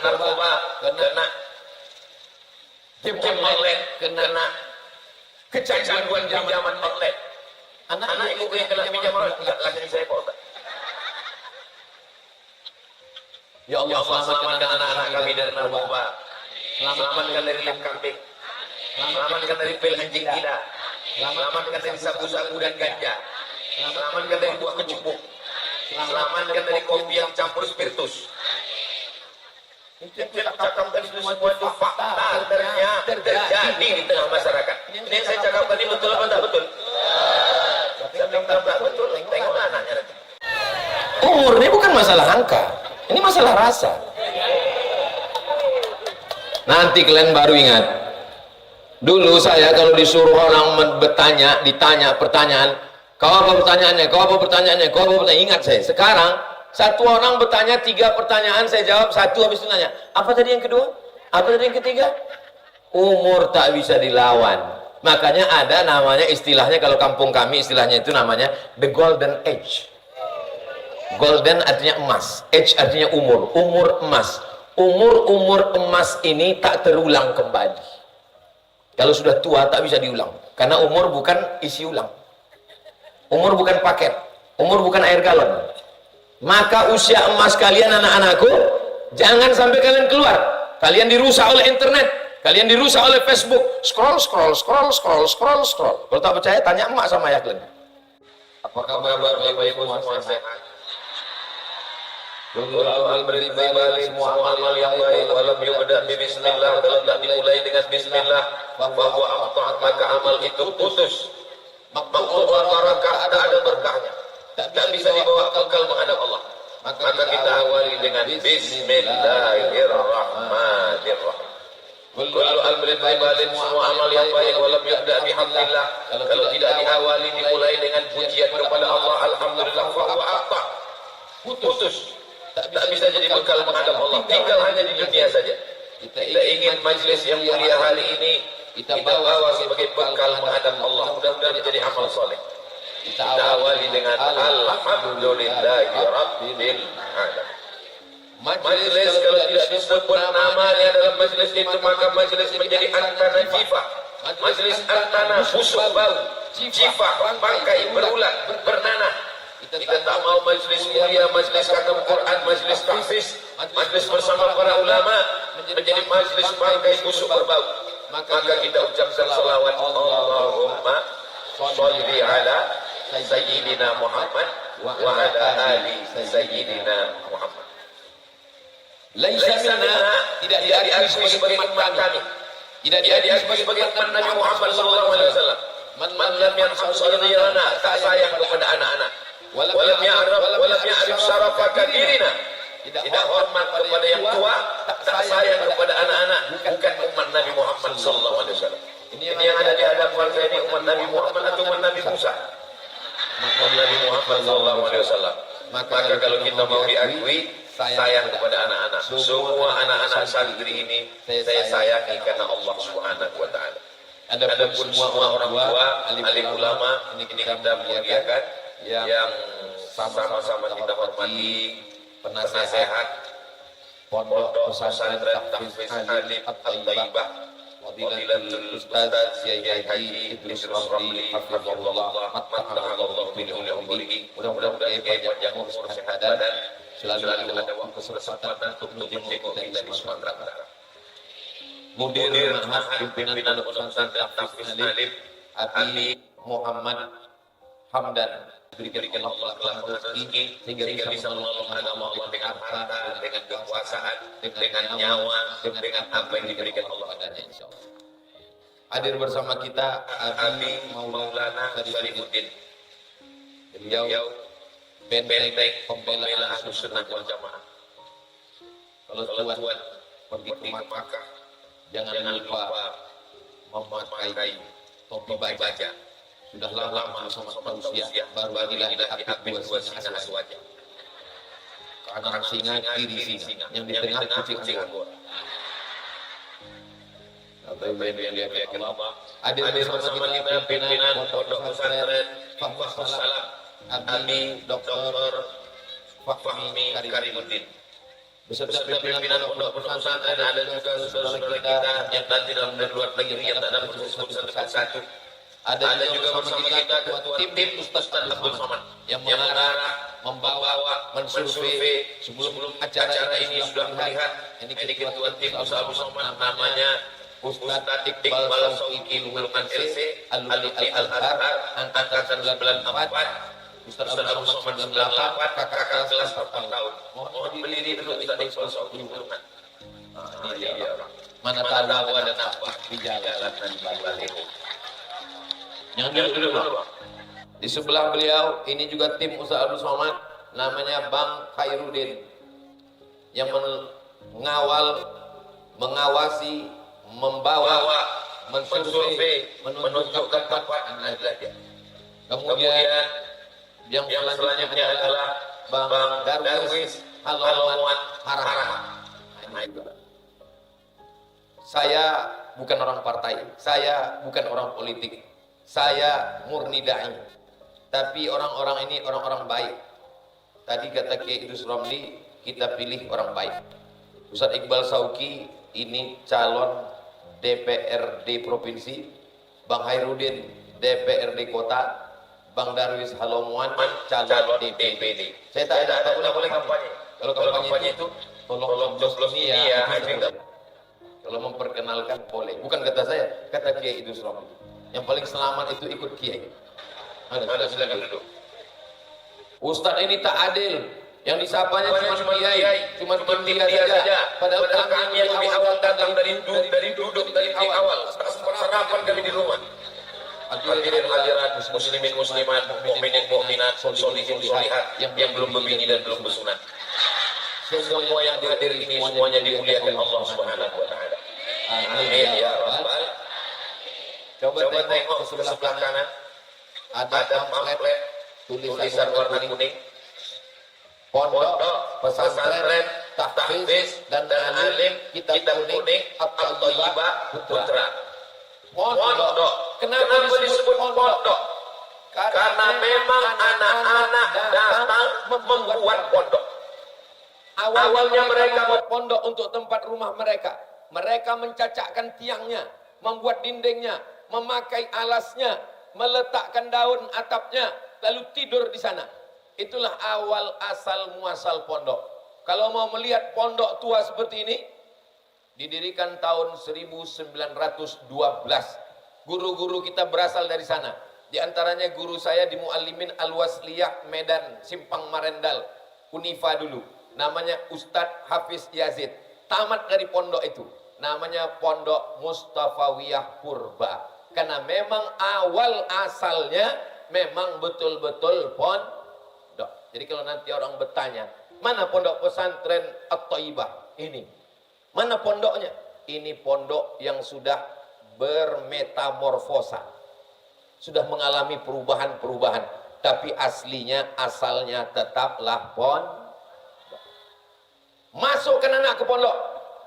narkoba, kena game online, kena kecanduan pinjaman online. Anak ibu yang kena pinjaman online, enggak kasih saya Pak Ustaz. Ya Allah, selamatkan anak-anak kami dari narkoba, selamatkan dari lem kambing, selamatkan dari pil anjing gila, selamatkan dari sabu-sabu dan ganja, selamatkan dari buah kecubung, selamatkan dari kopi yang campur spiritus. Kita cakapkan itu semua itu fakta terjadi di tengah masyarakat. Ini yang saya cakapkan ini betul apa tidak betul? Tidak betul. Tengok anaknya nanti. Umur ini bukan masalah angka, ini masalah rasa. Nanti kalian baru ingat. Dulu saya kalau disuruh orang ditanya pertanyaan, kau apa pertanyaannya? Kau apa pertanyaannya? Kau apa pertanyaan? Ingat saya. Sekarang satu orang bertanya 3 pertanyaan, saya jawab 1, habis itu nanya, apa tadi yang kedua? Apa tadi yang ketiga? Umur tak bisa dilawan. Makanya ada namanya istilahnya, kalau kampung kami istilahnya itu namanya the golden age. Golden artinya emas, age artinya umur, umur emas. Umur emas ini tak terulang kembali. Kalau sudah tua tak bisa diulang, karena umur bukan isi ulang. Umur bukan paket, umur bukan air galon. Maka usia emas kalian anak-anakku, jangan sampai kalian keluar. Kalian dirusak oleh internet, kalian dirusak oleh Facebook. Scroll. Kalau tak percaya tanya emak sama ayah kalian. Apa kabar baik-baik semua sehat? Amal beribadah semua amal yang baik walau yubda bismillah, kalau tak dimulai dengan bismillah, bahwa maka amal itu putus. Maksud barakah, tak ada berkahnya, tak bisa dibawa kekal menghadap Allah. Maka kita awali dengan bismillahirrahmanirrahim. Kullu amrin baik, semua amal yang baik walau yubda bihamdillah, kalau tidak diawali dimulai dengan pujian kepada Allah, alhamdulillah, bahwa apa putus. Tak bisa jadi bekal menghadap Allah, tinggal hanya di dunia saja. Kita ingin majlis yang mulia hari ini kita bawa sebagai bekal menghadap Allah, mudah-mudahan menjadi amal soleh. Kita awali dengan alhamdulillahi rabbil alamin. Majlis kalau tidak disebut namanya dalam majlis itu, maka majlis menjadi antara jifah. Majlis antara busuk bau, jifah, bangkai berulat, bernanah. Kita tak mau majlis mulia, majlis khatam Quran, majlis tahfiz, majlis bersama para ulama menjadi majlis bangkai busuk berbau. Maka kita ucapkan salawat, Allahumma sholli ala sayyidina Muhammad wa ala ali sayyidina Muhammad. Laisa minna, tidak diakui sebagai umat kami, tidak diakui sebagai umat Nabi Muhammad sallallahu alaihi wasallam. Man lam yarham saghirana, tak sayang kepada anak-anak. Walam ya'rif syarafa kabirina, tidak hormat kepada yang tua, tak sayang kepada anak-anak, bukan umat Nabi Muhammad sallallahu alaihi wasallam. Ini yang ada di hadapan saya ini umat Nabi Muhammad atau umat Nabi Musa? Umat Nabi Muhammad sallallahu alaihi wasallam. Maka kalau kita mau diakui, sayang kepada anak-anak. Semua anak-anak santri ini saya sayangi karena Allah Subhanahu wa taala. Adapun semua orang tua, alim ulama, ini kita muliakan, yang sama-sama kita hormati, penasehat pondok pesantren Tahfiz Alim At-Thayyibah, Fadilatul Ustaz Kiai Haji Idris Ramli hafizahullah, matta'allahu bil ulumi. Mudah-mudahan Kiai panjang umur, sehat badan, selalu ada waktu kesempatan untuk menjenguk kita di Sumatera Utara. Mudir Ma'had Pimpinan Pondok Pesantren Tahfiz Alim Ali Muhammad Hamdan, berikan Allah rezeki sehingga bisa menolong agama Allah dengan harta, dengan kekuasaan, dengan nyawa, dengan apa yang diberikan Allah padanya, insyaallah. Hadir bersama kita Abi Maulana Sarifuddin, beliau benteng pembela Ahlus Sunnah wal Jamaah. Kalau tuan pergi ke Makkah, jangan lupa memakai topi baja. Sudah lama bersama manusia, baru inilah diapit dua singa wajah. Kanan singa, kiri singa, yang di tengah kucing anggora. Hadir bersama kita pimpinan Pondok Pesantren Fahmus Salam, Abi Dr. Fahmi Karimuddin. beserta pimpinan pondok pesantren, ada juga saudara-saudara kita yang nanti dalam dan luar negeri yang tak dapat disebut satu. Ada juga bersama kita ketua tim Ustaz Abdul Somad yang mengarah, membawa, mensurvei sebelum acara ini sudah melihat. Ini ketua tim Ustaz Abdul Somad namanya Ustaz Iqbal Sauki lulusan LC alumni Al-Azhar angkatan 94. Ustaz Abdul Somad 98, kakak kelas 4 tahun. Mohon berdiri dulu Ustaz Iqbal Sauki lulusan. Ini dia orang. Mana tahu ada apa di jalan dan di balik. Yang dulu Bang. Di sebelah beliau ini juga tim Ustaz Abdul Somad namanya Bang Khairuddin yang mengawal, mengawasi, membawa, mensurvei, menunjukkan tempat belajar. Kemudian yang selanjutnya adalah Bang Darwis Halawan Harahap. Saya bukan orang partai, saya bukan orang politik. Saya murni da'i, tapi orang-orang ini orang-orang baik. Tadi kata Kiai Idrus Romli, kita pilih orang baik. Ustaz Iqbal Sauki ini calon DPRD Provinsi, Bang Khairuddin DPRD Kota, Bang Darwis Halomuan calon DPD. Saya tak boleh kampanye. Kalau kampanye itu tolong joblos ini ya. Kalau memperkenalkan boleh. Bukan kata saya, kata Kiai Idrus Romli. Yang paling selamat itu ikut Kiai. Ada silakan duduk. Ustadz ini tak adil. Yang disapanya cuma Kiai, cuma tim dia saja. Padahal kami yang lebih awal datang dari duduk dari awal. Sarapan kami di rumah. Hadirin hadirat muslimin muslimat, mukminin mukminat, solihin solihat yang belum berbini dan belum bersunat. Semua yang hadir ini semuanya dimuliakan Allah Subhanahu wa taala. Amin ya rabbal. Coba tengok ke sebelah kanan. Ada pamflet tulisan warna kuning. Pondok pesantren tahfiz dan alim kitab kuning At-Thayyibah Putra. Pondok. Kenapa disebut pondok? Karena memang anak-anak datang membuat pondok. Awalnya mereka membuat pondok untuk tempat rumah mereka. Mereka mencacakkan tiangnya, membuat dindingnya, memakai alasnya, meletakkan daun atapnya, lalu tidur di sana. Itulah awal asal muasal pondok. Kalau mau melihat pondok tua seperti ini, didirikan tahun 1912. Guru-guru kita berasal dari sana. Di antaranya guru saya di Muallimin Al-Wasliyah Medan, Simpang Marendal, Unifa dulu. Namanya Ustadz Hafiz Yazid. Tamat dari pondok itu. Namanya Pondok Mustafawiyah Purba. Karena memang awal asalnya memang betul-betul pondok. Jadi kalau nanti orang bertanya, mana pondok pesantren At-Thayyibah? Ini. Mana pondoknya? Ini pondok yang sudah bermetamorfosa. Sudah mengalami perubahan-perubahan. Tapi aslinya, asalnya tetaplah pondok. Masukkan anak ke pondok.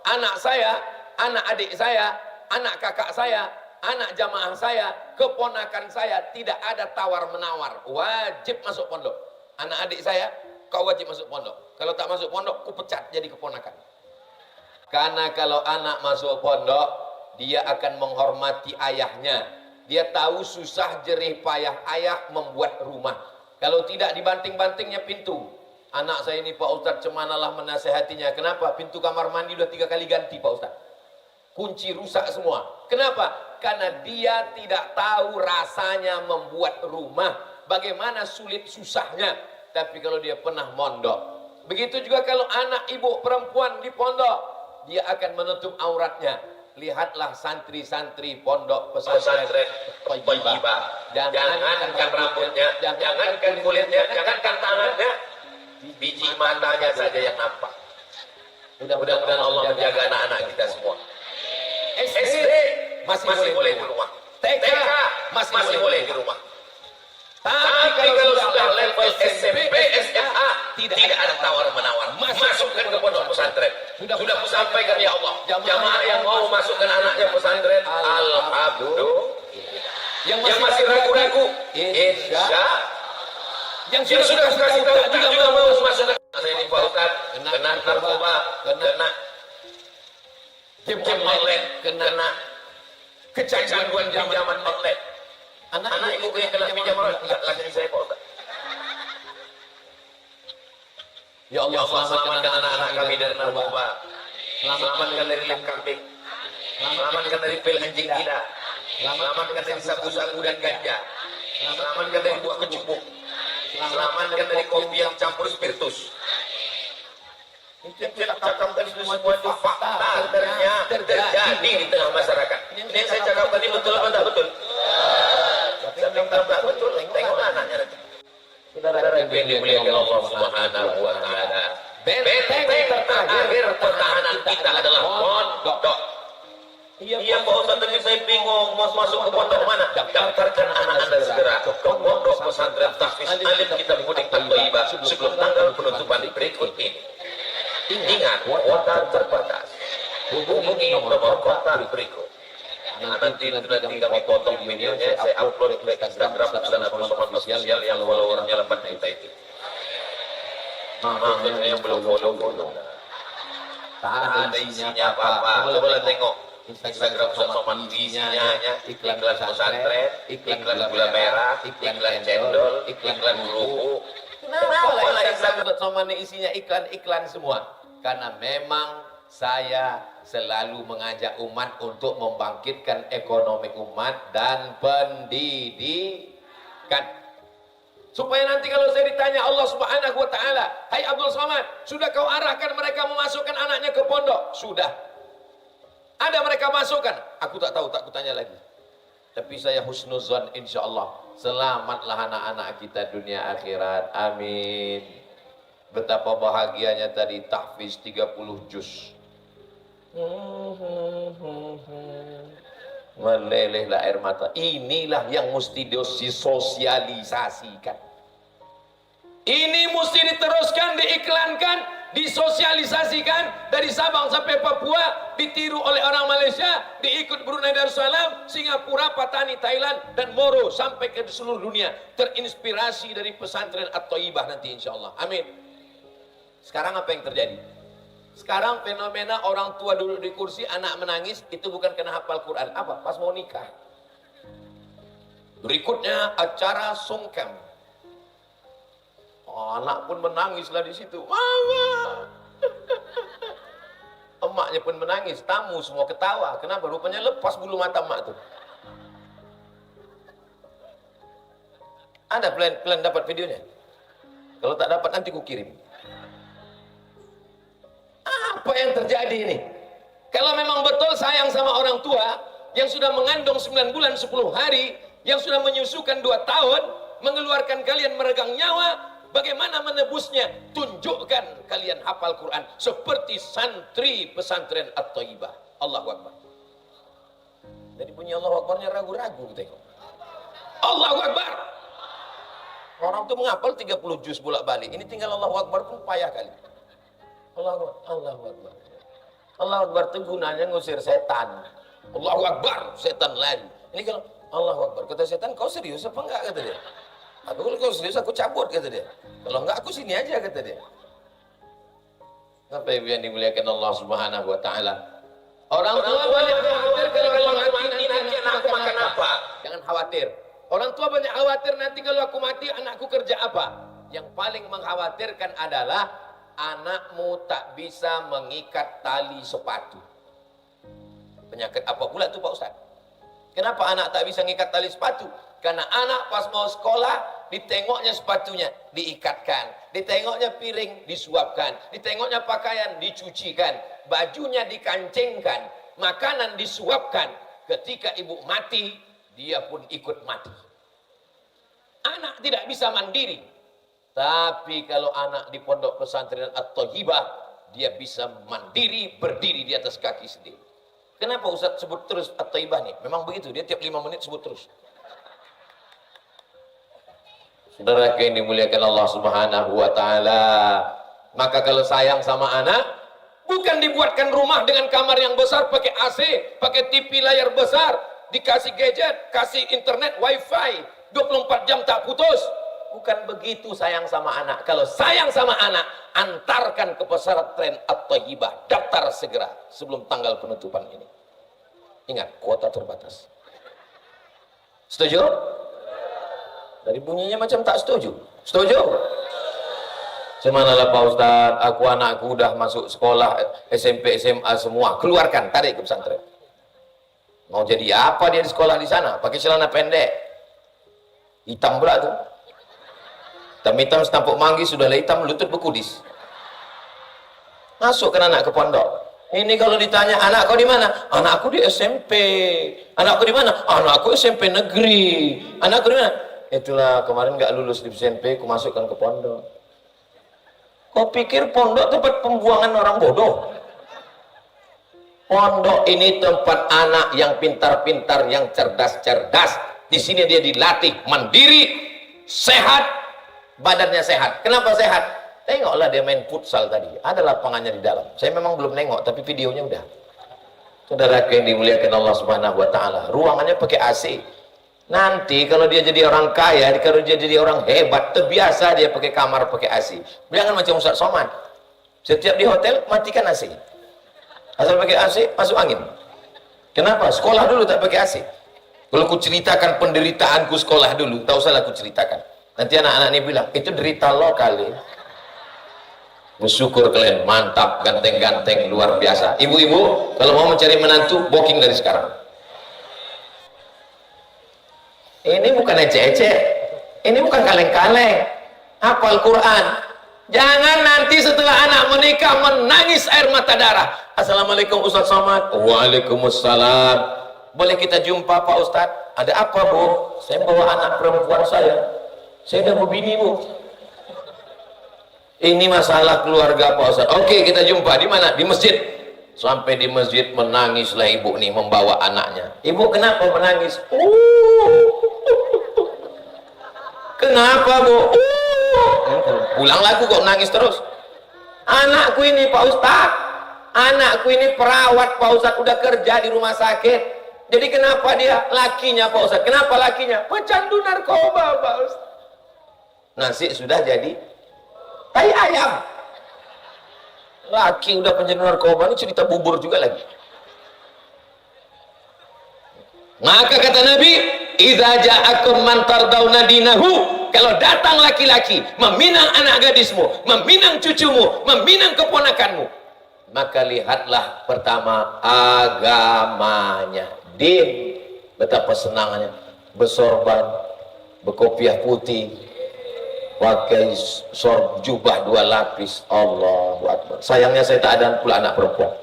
Anak saya, anak adik saya, anak kakak saya, anak jamaah saya, keponakan saya, tidak ada tawar-menawar. Wajib masuk pondok. Anak adik saya, kau wajib masuk pondok. Kalau tak masuk pondok, ku pecat jadi keponakan. Karena kalau anak masuk pondok, dia akan menghormati ayahnya. Dia tahu susah jerih payah ayah membuat rumah. Kalau tidak dibanting-bantingnya pintu. Anak saya ini Pak Ustadz cemanalah menasehatinya. Kenapa? Pintu kamar mandi udah 3 kali ganti Pak Ustadz. Kunci rusak semua. Kenapa? Karena dia tidak tahu rasanya membuat rumah. Bagaimana sulit susahnya. Tapi kalau dia pernah mondok. Begitu juga kalau anak ibu perempuan di pondok. Dia akan menutup auratnya. Lihatlah santri-santri pondok pesantren Thayyibah. Jangankan rambutnya, jangankan kulitnya, jangankan tangannya. Biji matanya saja yang nampak. Mudah-mudahan Allah menjaga anak-anak kita semua. SD masih boleh di rumah. TK masih boleh di rumah. Tapi kalau sudah level SMP, SMA, tidak ada tawar-menawar. Masukkan ke pondok pesantren. Sudah kusampaikan ya Allah. Jamaah yang mau masukkan anaknya pesantren, alhamdulillah. Yang masih ragu-ragu, insya. Yang sudah kasih tahu juga mau masuk. Ini Pak maksiat, kena narkoba, kena game online, kena kecanduan pinjaman online. Anak ibu yang kena pinjaman online, enggak kasih saya Pak Ustaz. Ya Allah, selamatkan anak-anak kami dari narkoba, selamatkan dari lem kambing, selamatkan dari pil anjing gila, selamatkan dari sabu-sabu dan ganja, selamatkan dari buah kecubung, selamatkan dari kopi yang campur spiritus. Kita cakapkan semua itu fakta terjadi di tengah masyarakat. Ini yang saya cakapkan ini betul apa tidak betul? Tapi tidak betul, tengok anaknya nanti. Saudara yang dimuliakan Allah Subhanahu wa taala. Benteng terakhir pertahanan kita adalah pondok. Iya Pak Ustaz, tadi saya bingung mau masuk ke pondok mana? Daftarkan anak Anda segera ke pondok pesantren Tahfiz Alim Kitab Kuning At-Thayyibah sebelum tanggal penutupan berikut ini. Ingat, kuota terbatas. Hubungi nomor kontak berikut. Nanti kami potong videonya, saya upload ke Instagram dan akun sosial yang followernya 8 juta itu. Nah, yang belum follow. Tak ada isinya apa-apa. Coba tengok Instagram Soman isinya, iklan pesantren, iklan gula merah, iklan cendol, iklan kerupuk. Kenapa lah Instagram Soman isinya iklan-iklan semua? Karena memang saya selalu mengajak umat untuk membangkitkan ekonomi umat dan pendidikan. Supaya nanti kalau saya ditanya Allah Subhanahu wa taala, "Hai Abdul Somad, sudah kau arahkan mereka memasukkan anaknya ke pondok?" Sudah. Ada mereka masukkan? Aku tak tahu, tak kutanya lagi. Tapi saya husnuzan insyaallah. Selamatlah anak-anak kita dunia akhirat. Amin. Betapa bahagianya tadi tahfiz 30 juz. Melelehlah air mata. Inilah yang mesti disosialisasikan. Ini mesti diteruskan, diiklankan, disosialisasikan dari Sabang sampai Papua, ditiru oleh orang Malaysia, diikut Brunei Darussalam, Singapura, Patani, Thailand, dan Moro sampai ke seluruh dunia. Terinspirasi dari pesantren At-Thayyibah nanti insyaallah. Amin. Sekarang apa yang terjadi? Sekarang fenomena orang tua duduk di kursi, anak menangis, itu bukan karena hafal Quran. Apa? Pas mau nikah. Berikutnya acara sungkem. Anak pun menangislah di situ. Mama. Emaknya pun menangis, tamu semua ketawa. Kenapa? Rupanya lepas bulu mata emak tuh. Ada plan dapat videonya? Kalau tak dapat nanti ku kirim. Apa yang terjadi ini? Kalau memang betul sayang sama orang tua yang sudah mengandung 9 bulan 10 hari, yang sudah menyusukan 2 tahun, mengeluarkan kalian meregang nyawa, bagaimana menebusnya? Tunjukkan kalian hafal Quran seperti santri pesantren At-Thayyibah. Allahu Akbar. Jadi bunyi Allahu Akbarnya ragu-ragu tengok. Allahu Akbar. Orang tuh menghafal 30 juz bolak-balik. Ini tinggal Allahu Akbar pun payah kali. Allahu Akbar. Allahu Akbar itu gunanya ngusir setan. Allahu Akbar, setan lari. Ini kalau Allahu Akbar, kata setan, kau serius apa enggak, kata dia. Aku kalau kau serius aku cabut, kata dia. Kalau enggak aku sini aja, kata dia. Apa yang dimuliakan Allah Subhanahu wa taala? Orang tua banyak khawatir kalau mati nanti anakku makan apa? Jangan khawatir. Orang tua banyak khawatir nanti kalau aku mati anakku kerja apa? Yang paling mengkhawatirkan adalah anakmu tak bisa mengikat tali sepatu. Penyakit apa pula itu Pak Ustaz? Kenapa anak tak bisa mengikat tali sepatu? Karena anak pas mau sekolah, ditengoknya sepatunya diikatkan, ditengoknya piring disuapkan, ditengoknya pakaian dicucikan, bajunya dikancingkan, makanan disuapkan. Ketika ibu mati, dia pun ikut mati. Anak tidak bisa mandiri. Tapi kalau anak di pondok pesantren At-Thayyibah, dia bisa mandiri, berdiri di atas kaki sendiri. Kenapa Ustaz sebut terus At-Thayyibah nih? Memang begitu, dia tiap 5 menit sebut terus. Saudara yang dimuliakan Allah Subhanahu wa taala. Maka kalau sayang sama anak, bukan dibuatkan rumah dengan kamar yang besar, pakai AC, pakai TV layar besar, dikasih gadget, kasih internet, wifi, 24 jam tak putus. Bukan begitu sayang sama anak. Kalau sayang sama anak, antarkan ke pesantren At-Thayyibah. Daftar segera sebelum tanggal penutupan ini. Ingat, kuota terbatas. Setuju? Dari bunyinya macam tak setuju. Setuju? Semanalah Pak Ustaz, anakku udah masuk sekolah SMP, SMA semua. Keluarkan, tarik ke pesantren. Mau jadi apa dia di sekolah di sana? Pakai celana pendek. Hitam pula tuh. Hitam-hitam setampuk manggis, sudah hitam, lutut bekudis. Masukkan anak ke pondok. Ini kalau ditanya, anak kau di mana? Anakku di SMP. Anakku di mana? Anakku SMP negeri. Anakku di mana? Itulah kemarin nggak lulus di SMP, aku masukkan ke pondok. Kau pikir pondok tempat pembuangan orang bodoh? Pondok ini tempat anak yang pintar-pintar, yang cerdas-cerdas. Di sini dia dilatih mandiri, sehat, badannya sehat. Kenapa sehat? Tengoklah dia main futsal tadi. Ada lapangannya di dalam. Saya memang belum nengok, tapi videonya udah. Saudara yang dimuliakan Allah Subhanahu wa taala, ruangannya pakai AC. Nanti kalau dia jadi orang kaya, kalau dia jadi orang hebat, terbiasa dia pakai kamar pakai AC. Jangan macam Ustaz Somad. Setiap di hotel matikan AC. Asal pakai AC masuk angin. Kenapa? Sekolah dulu tak pakai AC. Kalau ku ceritakan penderitaanku sekolah dulu, tak usahlah ku ceritakan. Nanti anak-anak ini bilang, itu derita lo kali. Bersyukur kalian, mantap, ganteng-ganteng, luar biasa. Ibu-ibu, kalau mau mencari menantu, booking dari sekarang. Ini bukan ecek-ecek, ini bukan kaleng-kaleng. Hafal Quran. Jangan nanti setelah anak menikah menangis air mata darah. Assalamualaikum Ustaz Somad. Waalaikumsalam. Boleh kita jumpa Pak Ustaz? Ada apa Bu? Saya bawa anak perempuan saya. Saya udah berbini Bu. Ini masalah keluarga Pak Ustaz. Oke, kita jumpa di mana? Di masjid. Sampai di masjid menangislah ibu nih membawa anaknya. Ibu kenapa menangis? Kenapa Bu? Pulang lagu kok nangis terus. Anakku ini Pak Ustaz, anakku ini perawat Pak Ustaz, udah kerja di rumah sakit. Jadi kenapa dia lakinya Pak Ustaz? Kenapa lakinya? Pecandu narkoba Pak Ustaz. Nasi sudah jadi tai ayam. Laki udah pecandu narkoba, ini cerita bubur juga lagi. Maka kata Nabi, idza ja'akum man tardawna dinahu, kalau datang laki-laki meminang anak gadismu, meminang cucumu, meminang keponakanmu, maka lihatlah pertama agamanya. Din, betapa senangnya bersorban, berkopiah putih, pakai jubah 2 lapis. Allahu Akbar. Sayangnya saya tak ada pula anak perempuan.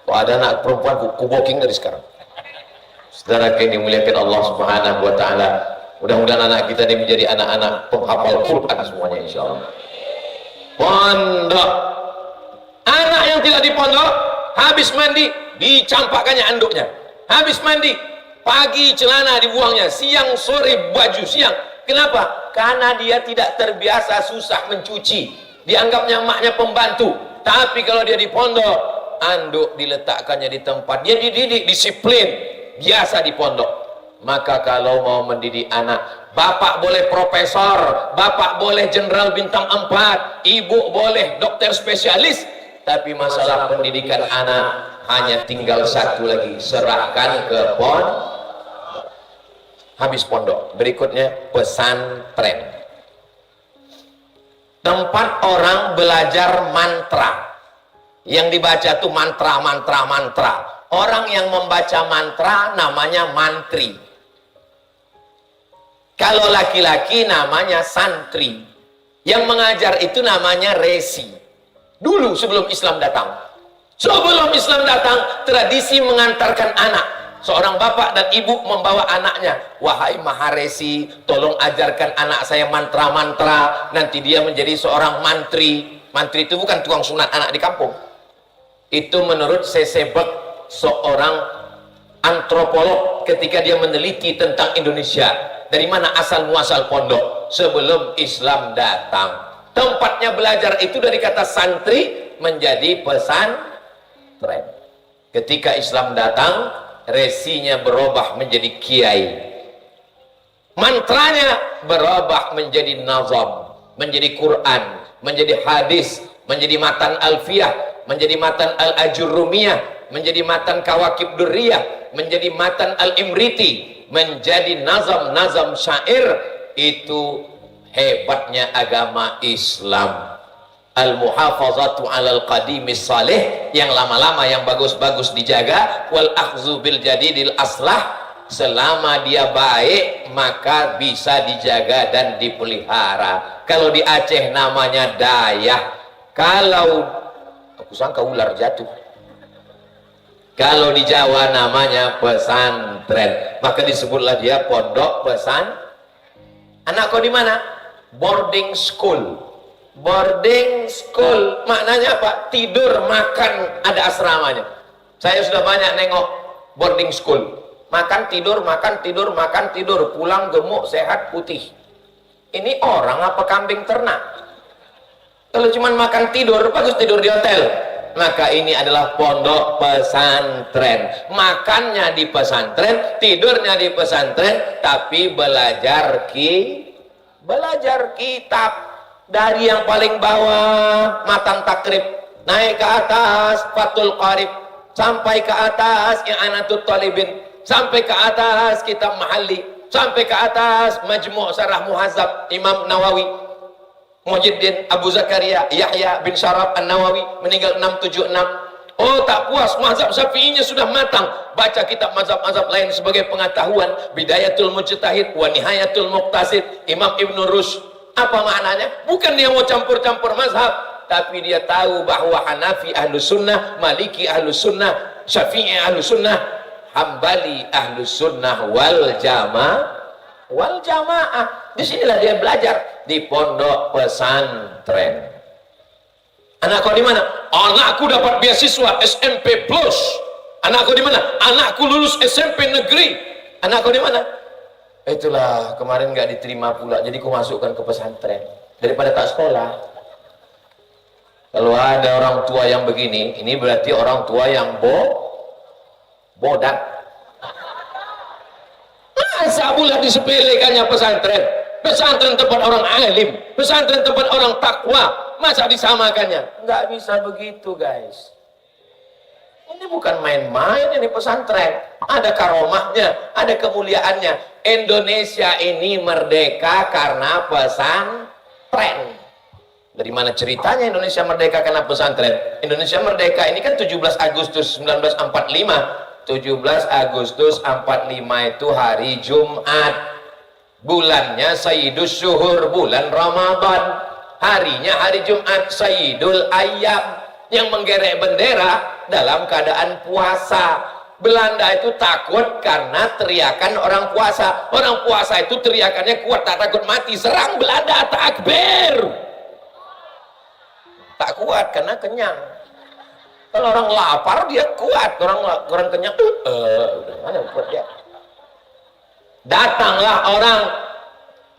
Kalau ada anak perempuan, ku booking dari sekarang. Saudara yang dimuliakan Allah Subhanahu wa taala, mudah-mudahan anak kita ini menjadi anak-anak penghafal Quran semuanya insyaallah. Pondok. Anak yang tidak di pondok, habis mandi dicampakkannya anduknya. Habis mandi, pagi celana dibuangnya, siang sore baju siang. Kenapa? Karena dia tidak terbiasa susah mencuci. Dianggapnya maknya pembantu. Tapi kalau dia di pondok, anduk diletakkannya di tempat. Dia dididik disiplin. Biasa di pondok. Maka kalau mau mendidik anak, bapak boleh profesor, bapak boleh jenderal bintang 4, ibu boleh dokter spesialis, tapi masalah pendidikan anak hanya tinggal satu lagi, serahkan ke habis pondok. Berikutnya pesantren, tempat orang belajar mantra. Yang dibaca tuh mantra. Orang yang membaca mantra namanya mantri. Kalau laki-laki namanya santri. Yang mengajar itu namanya resi. Dulu sebelum Islam datang. Sebelum Islam datang, tradisi mengantarkan anak. Seorang bapak dan ibu membawa anaknya. Wahai maharesi, tolong ajarkan anak saya mantra-mantra. Nanti dia menjadi seorang mantri. Mantri itu bukan tukang sunat anak di kampung. Itu menurut Sesebek, seorang antropolog, ketika dia meneliti tentang Indonesia, dari mana asal muasal pondok sebelum Islam datang. Tempatnya belajar itu dari kata santri menjadi pesantren. Ketika Islam datang, resinya berubah menjadi kiai. Mantranya berubah menjadi nazam, menjadi Quran, menjadi hadis, menjadi matan alfiyah, menjadi matan al-ajurrumiyah, menjadi matan kawakib durriyah, menjadi matan al-imriti, menjadi nazam-nazam syair. Itu hebatnya agama Islam. Al-muhafazatu alal qadimis salih, yang lama-lama yang bagus-bagus dijaga, wal akhzu bil jadidil aslah, selama dia baik maka bisa dijaga dan dipelihara. Kalau di Aceh namanya dayah, kalau aku sangka ular jatuh. Kalau di Jawa namanya pesantren, maka disebutlah dia pondok pesan. Anak kau di mana? Boarding school. Boarding school maknanya apa? Tidur makan, ada asramanya. Saya sudah banyak nengok boarding school. Makan tidur, makan tidur, makan tidur, pulang gemuk, sehat, putih. Ini orang apa kambing ternak? Kalau cuma makan tidur, bagus tidur di hotel. Maka ini adalah pondok pesantren. Makannya di pesantren, tidurnya di pesantren, tapi belajar kitab. Dari yang paling bawah matan takrib, naik ke atas Fathul Qarib, sampai ke atas I'anatul Talibin, sampai ke atas kitab Mahalli, sampai ke atas Majmu' Syarah Muhazzab Imam Nawawi, Muhyiddin Abu Zakaria Yahya bin Syaraf An-Nawawi, meninggal 676. Oh, tak puas, mazhab Syafi'inya sudah matang, baca kitab mazhab-mazhab lain sebagai pengetahuan. Bidayatul Mujtahid wa Nihayatul Muqtasid Imam Ibnu Rushd. Apa maknanya? Bukan dia mau campur-campur mazhab, tapi dia tahu bahwa Hanafi ahlus sunnah, Maliki ahlus sunnah, Syafi'i ahlus sunnah, Hambali ahlus sunnah wal jamaah. Disinilah dia belajar di pondok pesantren. Anakku di mana? Anakku dapat beasiswa SMP Plus. Anakku di mana? Anakku lulus SMP negeri. Anakku di mana? Itulah kemarin nggak diterima pula, jadi ku masukkan ke pesantren daripada tak sekolah. Kalau ada orang tua yang begini, ini berarti orang tua yang bodak. Masa pula disepelekannya pesantren? Pesantren tempat orang alim, pesantren tempat orang takwa, masa disamakannya? Nggak bisa begitu, guys. Ini bukan main-main, ini pesantren. Ada karomahnya, ada kemuliaannya. Indonesia ini merdeka karena pesantren. Dari mana ceritanya Indonesia merdeka karena pesantren? Indonesia merdeka ini kan 17 Agustus 1945. 17 Agustus 45 itu hari Jumat. Bulannya Sayyidus Syuhur, bulan Ramadan. Harinya hari Jumat, Sayyidul Ayyam. Yang menggerek bendera dalam keadaan puasa. Belanda itu takut karena teriakan orang puasa. Orang puasa itu teriakannya kuat, tak takut mati. Serang Belanda, takbir. Tak kuat karena kenyang. Kalau orang lapar dia kuat, orang kenyang udah mana kuat dia. Datanglah orang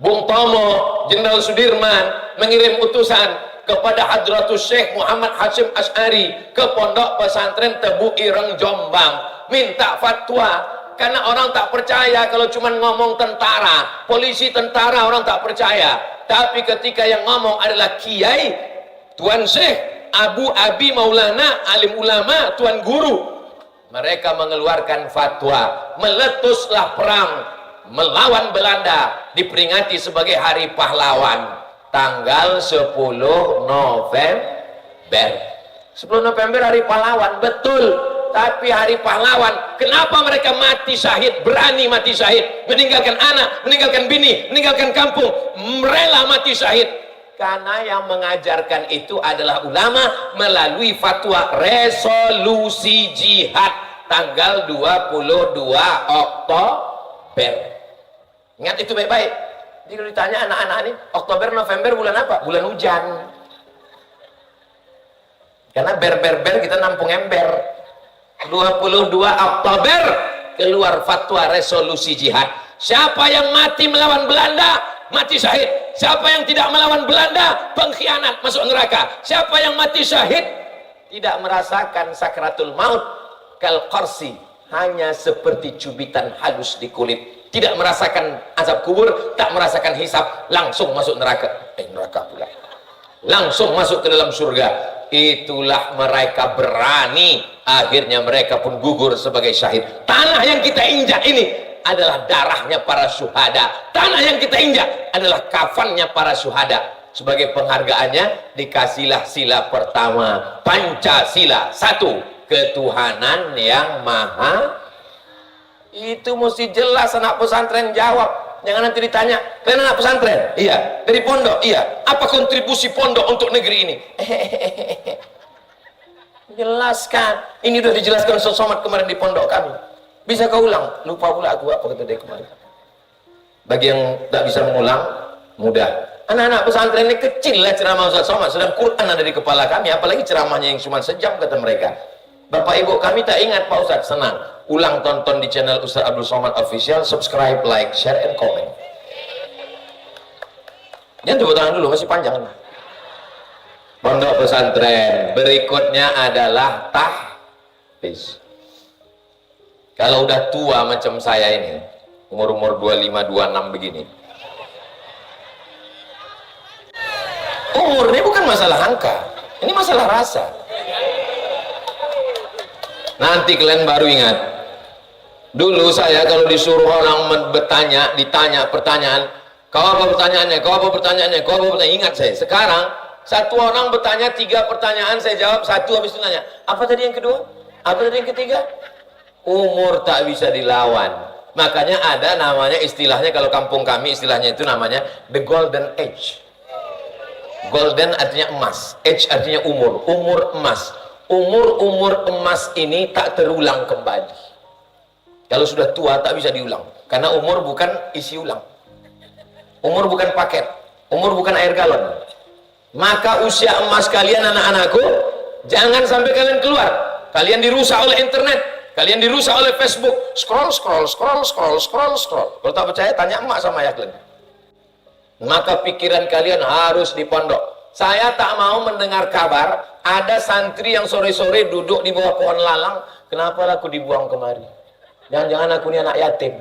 Bung Tomo, Jenderal Sudirman mengirim utusan kepada Hadratus Syekh Muhammad Hashim Asy'ari ke pondok pesantren Tebu Ireng Jombang, minta fatwa. Karena orang tak percaya kalau cuma ngomong tentara, polisi, tentara, orang tak percaya. Tapi ketika yang ngomong adalah kiai, Tuan Syekh Abu Abi Maulana, alim ulama, tuan guru, mereka mengeluarkan fatwa. Meletuslah perang melawan Belanda, diperingati sebagai hari pahlawan, tanggal 10 November. 10 November hari pahlawan, betul. Tapi hari pahlawan, kenapa mereka mati syahid, berani mati syahid, meninggalkan anak, meninggalkan bini, meninggalkan kampung, rela mati syahid? Karena yang mengajarkan itu adalah ulama melalui fatwa resolusi jihad tanggal 22 Oktober. Ingat itu baik-baik. Jadi kalau ditanya anak-anak ini, Oktober, November bulan apa? Bulan hujan. Karena ber kita nampung ember. 22 Oktober keluar fatwa resolusi jihad. Siapa yang mati melawan Belanda, mati syahid. Siapa yang tidak melawan Belanda, pengkhianat, masuk neraka. Siapa yang mati syahid, tidak merasakan sakratul maut, kal qarsi, hanya seperti cubitan halus di kulit. tidak merasakan azab kubur, tak merasakan hisab, langsung masuk neraka. Neraka pula. Langsung masuk ke dalam surga. Itulah mereka berani, akhirnya mereka pun gugur sebagai syahid. Tanah yang kita injak ini adalah darahnya para syuhada. Tanah yang kita injak adalah kafannya para syuhada. Sebagai penghargaannya dikasihlah sila pertama, Pancasila. 1, ketuhanan yang maha. Itu mesti jelas anak pesantren jawab. Jangan nanti ditanya, kalian anak pesantren? Iya. Dari pondok? Iya. Apa kontribusi pondok untuk negeri ini? Jelaskan. Ini sudah dijelaskan Ustaz Somad kemarin di pondok kami. Bisa kau ulang? Lupa pula aku apa kata dia kemarin. Bagi yang tak bisa mengulang, mudah. Anak-anak pesantren ini kecil lah ceramah Ustaz Somad, sedang Quran ada di kepala kami, apalagi ceramahnya yang cuma sejam kata mereka. Bapak ibu kami tak ingat Pak Ustaz, senang. Ulang tonton di channel Ustaz Abdul Somad Official, subscribe, like, share, and comment. Jangan tepuk tangan dulu, masih panjang. Pondok pesantren berikutnya adalah tahfiz. Kalau udah tua macam saya ini, umur 25, 26 begini, umur ini bukan masalah angka, ini masalah rasa. Nanti kalian baru ingat, dulu saya kalau disuruh orang bertanya, ditanya pertanyaan, kau apa pertanyaannya, kau apa pertanyaannya, kau apa pertanyaan, ingat saya. Sekarang satu orang bertanya 3 pertanyaan, saya jawab 1, habis itu nanya, apa tadi yang kedua, apa tadi yang ketiga. Umur tak bisa dilawan. Makanya ada namanya, istilahnya kalau kampung kami istilahnya itu namanya the golden age. Golden artinya emas, age artinya umur, umur emas. Umur emas ini tak terulang kembali. Kalau sudah tua tak bisa diulang, karena umur bukan isi ulang, umur bukan paket, umur bukan air galon. Maka usia emas kalian anak-anakku, jangan sampai kalian keluar. Kalian dirusak oleh internet, kalian dirusak oleh Facebook, scroll. Kalau tak percaya tanya emak sama ayah kalian. Maka pikiran kalian harus di pondok. Saya tak mau mendengar kabar ada santri yang sore-sore duduk di bawah pohon lalang. Kenapa aku dibuang kemari? Jangan-jangan aku ini anak yatim.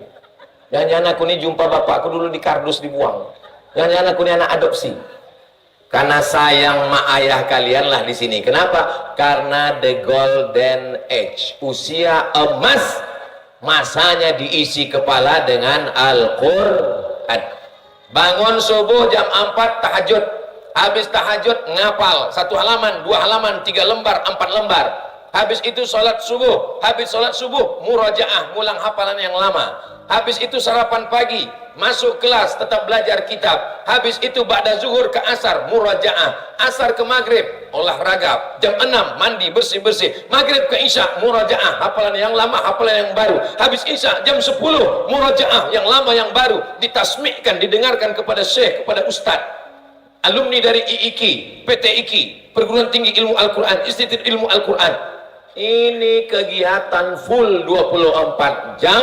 Jangan-jangan aku ini jumpa bapakku dulu di kardus dibuang. Jangan-jangan aku ini anak adopsi. Karena sayang mak ayah kalian lah di sini. Kenapa? Karena the golden age, usia emas, masanya diisi kepala dengan Al-Quran. Bangun subuh jam 4 tahajud. Habis tahajud ngapal 1 halaman, 2 halaman, 3 lembar, 4 lembar. Habis itu sholat subuh. Habis sholat subuh murajaah, ngulang hafalan yang lama. Habis itu sarapan pagi, masuk kelas, tetap belajar kitab. Habis itu ba'da zuhur ke asar, murajaah. Asar ke maghrib, olahraga. Jam 6 mandi, bersih-bersih. Maghrib ke isya, murajaah, hafalan yang lama, hafalan yang baru. Habis isya jam 10, murajaah, yang lama yang baru. Ditasmikkan, didengarkan kepada syekh, kepada ustadz. Alumni dari IIKI, PT IKI, Perguruan Tinggi Ilmu Al-Quran, Institut Ilmu Al-Quran. Ini kegiatan full 24 jam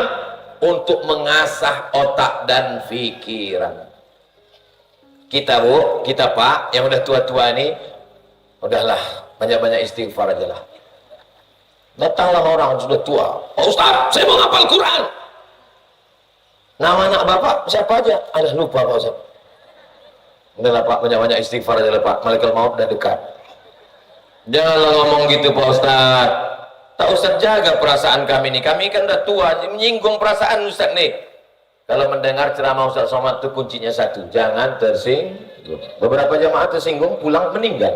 untuk mengasah otak dan pikiran. Kita bu, kita pak, yang udah tua-tua ini, udahlah, banyak-banyak istighfar aja lah. Datanglah orang sudah tua, Pak Ustaz, saya mau ngapal Quran. Nama anak bapak siapa aja? Ada lupa Pak Ustaz. Udahlah Pak, banyak-banyak istighfar aja lah Pak, malaikat maut udah dekat. Janganlah ngomong gitu Pak Ustaz. Tak Ustaz jaga perasaan kami nih, kami kan udah tua, menyinggung perasaan Ustaz nih. Kalau mendengar ceramah Ustaz Somad itu kuncinya 1, jangan tersinggung. Beberapa jamaah tersinggung, pulang meninggal.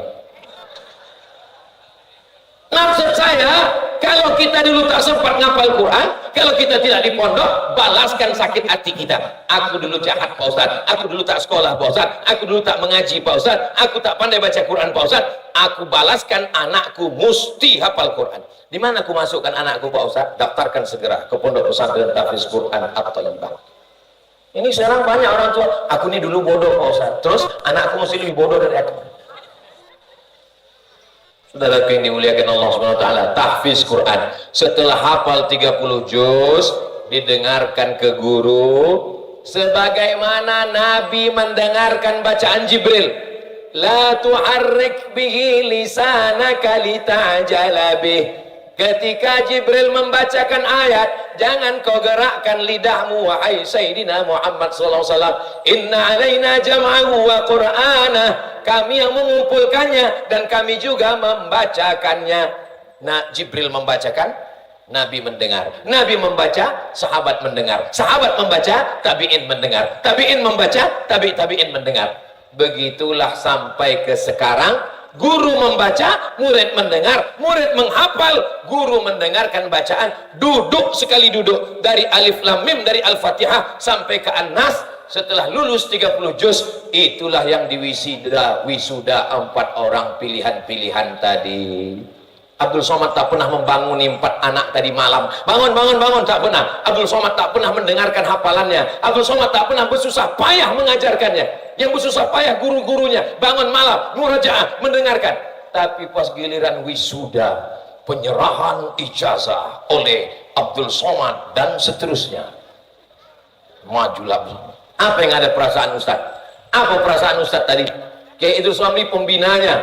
Maksud saya, kalau kita dulu tak sempat ngapal Quran, kalau kita tidak di pondok, balaskan sakit hati kita. Aku dulu jahat Pak Ustaz, aku dulu tak sekolah Pak Ustaz, aku dulu tak mengaji Pak Ustaz, aku tak pandai baca Quran Pak Ustaz. Aku balaskan, anakku mesti hafal Quran. Di mana aku masukkan anakku Pak Ustaz? Daftarkan segera ke Pondok Pesantren Tahfiz Quran At-Thayyibah. Ini sekarang banyak orang tua, aku ini dulu bodoh Pak Ustaz, terus anakku mesti lebih bodoh dari aku. Saudara yang dimuliakan Allah SWT, tahfiz Quran. Setelah hafal 30 juz, didengarkan ke guru. Sebagaimana Nabi mendengarkan bacaan Jibril. La tu'arrik bihi lisanaka lita'jala bih. Ketika Jibril membacakan ayat, jangan kau gerakkan lidahmu wahai Sayyidina Muhammad sallallahu alaihi wasallam. Inna alaina jam'ahu wa qur'anah. Kami yang mengumpulkannya dan kami juga membacakannya. Nah, Jibril membacakan, Nabi mendengar. Nabi membaca, sahabat mendengar. Sahabat membaca, tabi'in mendengar. Tabi'in membaca, tabi'in mendengar. Begitulah sampai ke sekarang. Guru membaca, murid mendengar, murid menghafal, guru mendengarkan bacaan, duduk sekali duduk dari alif lam mim, dari al-fatihah sampai ke an-nas. Setelah lulus 30 juz, itulah yang diwisuda 4 orang pilihan-pilihan tadi. Abdul Somad tak pernah membanguni 4 anak tadi malam. Bangun, bangun, bangun, tak pernah. Abdul Somad tak pernah mendengarkan hafalannya. Abdul Somad tak pernah bersusah payah mengajarkannya. Yang bersusah payah guru-gurunya bangun malam, murajaah, mendengarkan. Tapi pas giliran wisuda, penyerahan ijazah oleh Abdul Somad dan seterusnya, majulah Abdul Somad. Apa yang ada perasaan Ustaz? Apa perasaan Ustaz tadi? Kiai Idrus Ramli pembinanya,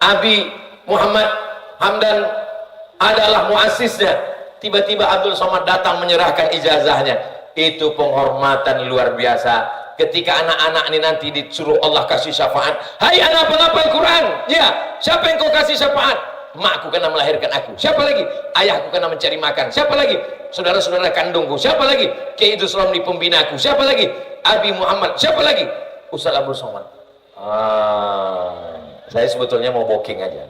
Abi Muhammad Hamdan adalah muasisnya. Tiba-tiba Abdul Somad datang menyerahkan ijazahnya. Itu penghormatan luar biasa. Ketika anak-anak ini nanti disuruh Allah kasih syafaat, hai anak penghafal Quran, ya, siapa yang kau kasih syafaat? Makku kena melahirkan aku. Siapa lagi? Ayahku kena mencari makan. Siapa lagi? Saudara-saudara kandungku. Siapa lagi? Kiai Idrus Ramli pembinaku. Siapa lagi? Abi Muhammad. Siapa lagi? Ustaz Abdul Somad. Saya sebetulnya mau booking aja.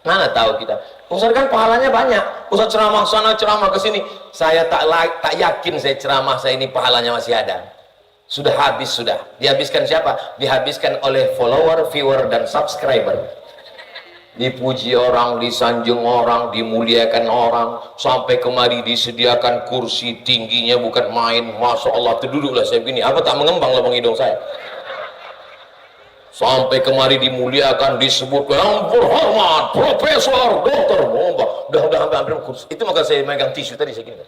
Mana tahu kita. Ustaz kan pahalanya banyak. Ustaz ceramah sana, ceramah ke sini. Saya tak yakin saya ceramah saya ini pahalanya masih ada. Sudah habis, sudah. Dihabiskan siapa? Dihabiskan oleh follower, viewer, dan subscriber. Dipuji orang, disanjung orang, dimuliakan orang. Sampai kemari disediakan kursi tingginya bukan main. Masya Allah, terduduklah saya begini. Apa tak mengembang lubang hidung saya? Sampai kemari dimuliakan, disebut yang berhormat, profesor, dokter. Udah hampir kursi. Itu maka saya megang tisu tadi saya gini.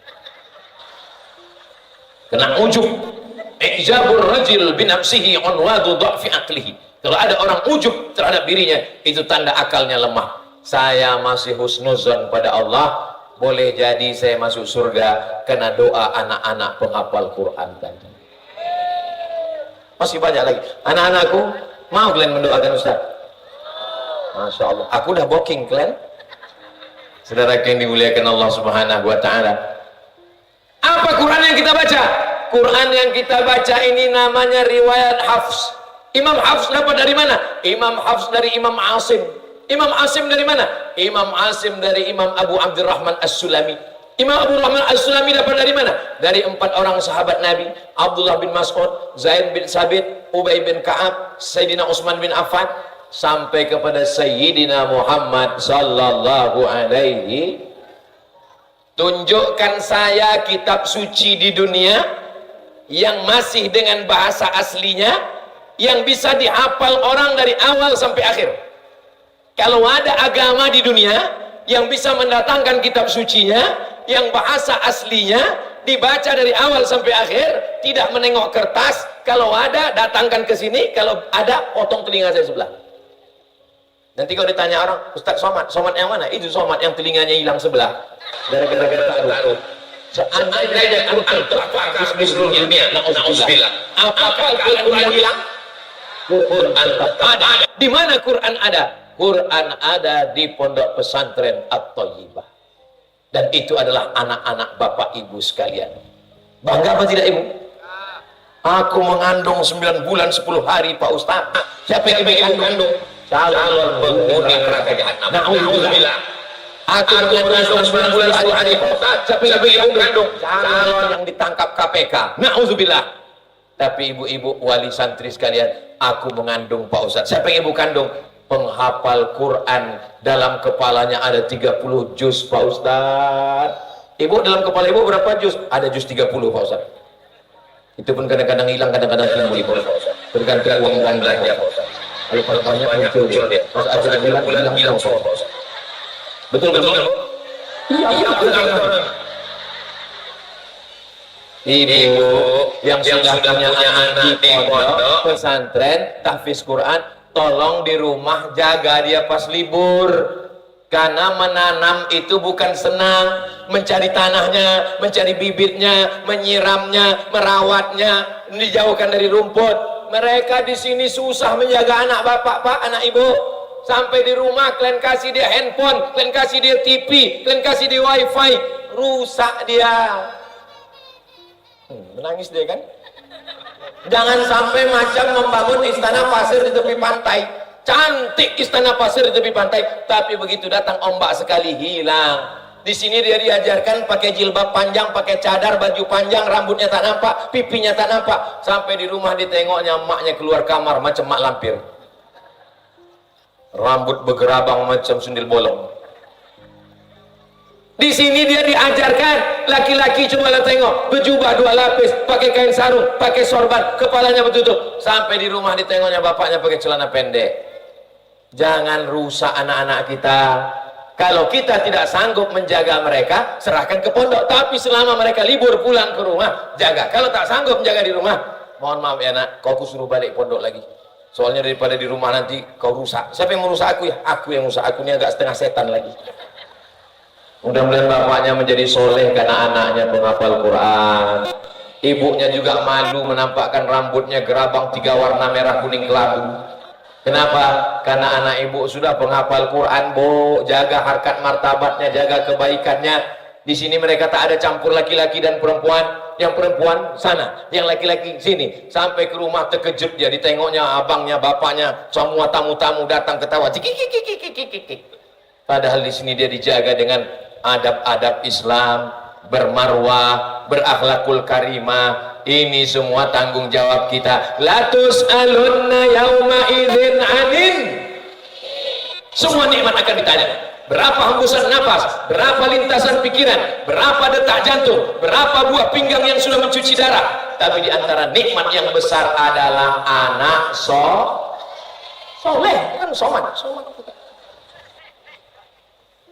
Kena ujub. Ijabur rajil binafsihi unwadu dha'fi aqlihi. Kalau ada orang ujub terhadap dirinya, itu tanda akalnya lemah. Saya masih husnuzon pada Allah, boleh jadi saya masuk surga karena doa anak-anak penghafal Quran tadi. Masih banyak lagi. Anak-anakku, mau kalian mendoakan Ustaz? Masya Allah. Aku udah booking kalian. Saudara yang dimuliakan Allah Subhanahu wa Ta'ala. Apa Quran yang kita baca? Quran yang kita baca ini namanya riwayat Hafs. Imam Hafs dapat dari mana? Imam Hafs dari Imam Asim. Imam Asim dari mana? Imam Asim dari Imam Abu Abdurrahman As-Sulami. Imam Abu Rahman As-Sulami dapat dari mana? Dari 4 orang sahabat Nabi. Abdullah bin Mas'ud, Zaid bin Sabit, Ubay bin Ka'ab, Sayyidina Utsman bin Affan, sampai kepada Sayyidina Muhammad sallallahu alaihi. Tunjukkan saya kitab suci di dunia yang masih dengan bahasa aslinya, yang bisa dihafal orang dari awal sampai akhir. Kalau ada agama di dunia yang bisa mendatangkan kitab sucinya, yang bahasa aslinya dibaca dari awal sampai akhir, tidak menengok kertas. Kalau ada, datangkan ke sini. Kalau ada, potong telinga saya sebelah. Nanti kalau ditanya orang, Ustaz Somad, Somad yang mana? Itu Somad yang telinganya hilang sebelah. Gara-gara taruh. Seandainya Quran terpakai di seluruh dunia, na'udzubillah. Apakah Quran hilang? Quran ada. Di mana Quran ada? Quran ada di pondok pesantren At-Thayyibah. Dan itu adalah anak-anak bapak ibu sekalian. Bangga apa tidak ibu? Aku mengandung 9 bulan 10 hari Pak Ustaz. Siapa yang ibu kandung? Calon penghuni neraka jahanam. Na'udzubillah. Aku mengandung 9 bulan 10 hari Pak Ustaz. Siapa yang ibu kandung? Calon yang ditangkap KPK. Na'udzubillah. Tapi ibu-ibu wali santri sekalian, aku mengandung Pak Ustaz. Siapa yang ibu kandung? Penghafal Quran, dalam kepalanya ada 30 juz Pak Ustaz. Ibu dalam kepala ibu berapa juz? Ada juz 30 Pak Ustaz. Itu pun kadang-kadang hilang, kadang-kadang timbul Pak Ustaz. Tergantung uang belanja Pak Ustaz. Kalau banyak muncul dia. Pas akhir bulan hilang Pak Ustaz. Betul-betul. Iya, betul. Ibu yang sudah punya anak di pondok pesantren tahfiz Quran, tolong di rumah jaga dia pas libur. Karena menanam itu bukan senang, mencari tanahnya, mencari bibitnya, menyiramnya, merawatnya, dijauhkan dari rumput. Mereka di sini susah menjaga anak bapak, Pak, anak ibu. Sampai di rumah kalian kasih dia handphone, kalian kasih dia TV, kalian kasih dia wifi, rusak dia. Menangis dia kan? Jangan sampai macam membangun istana pasir di tepi pantai. Cantik istana pasir di tepi pantai, tapi begitu datang ombak sekali hilang. Di sini dia diajarkan pakai jilbab panjang, pakai cadar, baju panjang, rambutnya tak nampak, pipinya tak nampak. Sampai di rumah ditengoknya maknya keluar kamar macam mak lampir. Rambut bergerabang macam sundil bolong. Di sini dia diajarkan laki-laki, coba tengok, berjubah 2 lapis, pakai kain sarung, pakai sorban, kepalanya bertutup. Sampai di rumah ditengoknya bapaknya pakai celana pendek. Jangan rusak anak-anak kita. Kalau kita tidak sanggup menjaga mereka, serahkan ke pondok. Tapi selama mereka libur pulang ke rumah, jaga. Kalau tak sanggup menjaga di rumah, mohon maaf ya nak, kau suruh balik pondok lagi. Soalnya daripada di rumah nanti kau rusak. Siapa yang merusak aku ya? Aku yang rusak. Aku ini agak setengah setan lagi. Mudah-mudahan bapaknya menjadi soleh karena anaknya penghafal Quran. Ibunya juga malu menampakkan rambutnya gerabang 3 warna merah kuning kelabu. Kenapa? Karena anak ibu sudah penghafal Quran, Bu. Jaga harkat martabatnya, jaga kebaikannya. Di sini mereka tak ada campur laki-laki dan perempuan. Yang perempuan sana, yang laki-laki sini. Sampai ke rumah terkejut dia, ditengoknya abangnya, bapaknya, semua tamu-tamu datang ketawa. Padahal di sini dia dijaga dengan adab-adab Islam, bermarwah, berakhlakul karimah. Ini semua tanggung jawab kita. La tus'alunna yauma idzin 'anin. Semua nikmat akan ditanya. Berapa hembusan nafas, berapa lintasan pikiran, berapa detak jantung, berapa buah pinggang yang sudah mencuci darah. Tapi di antara nikmat yang besar adalah anak soleh, kan soman.